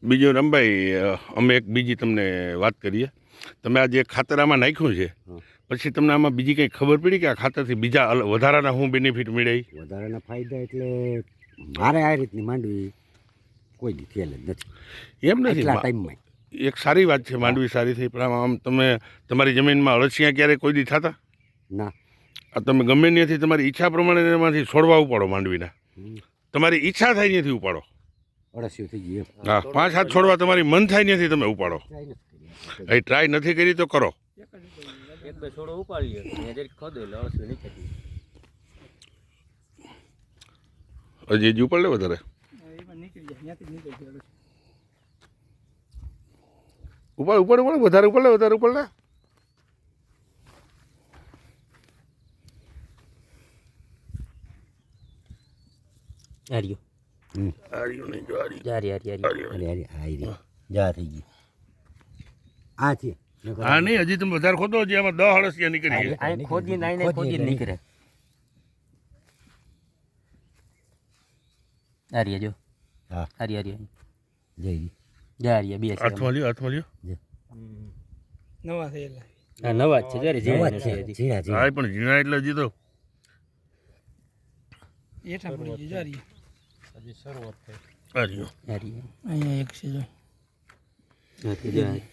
બીજું રમભાઈ, અમે એક બીજી તમને વાત કરીએ. તમે આ જે ખાતર આમાં નાખ્યું છે, પછી તમને આમાં બીજી કંઈ ખબર પડી કે આ ખાતરથી બીજા વધારાના શું બેનિફિટ મળે? વધારાના ફાયદા એટલે મારે આ રીતની માંડવી કોઈ દી થયેલ જ નથી. એમ નથી, એટલા ટાઈમમાં એક સારી વાત છે, માંડવી સારી થઈ, પણ આમ તમે તમારી જમીનમાં અળસિયા ક્યારે કોઈ દી થતા? ના. આ તમે ગમે ત્યાંથી તમારી ઈચ્છા પ્રમાણે એમાંથી છોડવા ઉપાડો માંડવીના, તમારી ઈચ્છા થાય ત્યાંથી ઉપાડો. અળસિયું થઈ ગયું. હા, 5-7 છોડવા તમારી મન થાય ત્યાંથી તમે ઉપાડો. એ ટ્રાય નથી કરી તો કરો. એક બે છોડો ઉપાડીએ જરીક ખોદે એટલે અળસિયું નહીં થતી. હજી ઉપર લે વધારે ઉપર ઉપર ઉપર વધારે ઉપર લે વધારે ઉપર લે. આર્યો આર્યો નહીં જો આર્યો. જારી આરી આરી અરે અરે આ જા થઈ ગઈ. આ છે હા નહીં, હજી તમે વધારે ખોદો, હજી આમાં 10 અળસિયા નીકળી આ ખોદી નાઈને ખોદી નીકળે. આર્યા જો. હા આરી આરી જઈ જારી બે છે. હાથમાં લ્યો, હાથમાં લ્યો. નવા થયેલા આ નવા જ છે જારી ઝીણા ઝીણા છે હજી. ઝીણા હા, પણ ઝીણા એટલે હજી તો એઠા પડી ગયું જારી હજી શરૂઆત થઈ. આર્યો. આરી અહીંયા એક છે જો નથી જારી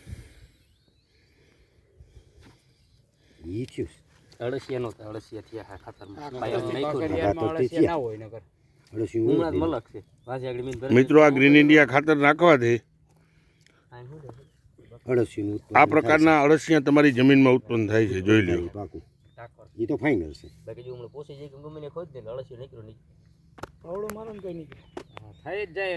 ઈ થયું. અળસિયાનો તો અળસિયા થયા ખાતરમાં ના પાયામાં નાખ્યું. અળસિયું હમણાં જ મલક છે પાછી આગળ મીન મિત્રો, આ ગ્રીન ઇન્ડિયા ખાતર નાખવાથી અળસિયું આ પ્રકારના અળસિયા તમારી જમીનમાં ઉત્પન્ન થાય છે, જોઈ લ્યો. પાકું એ તો ફાઇનલ છે. બાકી જો હમણાં પોસી જાય કે ગમે ને ખોદ દે અળસિયું નીકળ્યું નહીં. પાવડો મારો ને કઈ નહીં થાય જ જાય.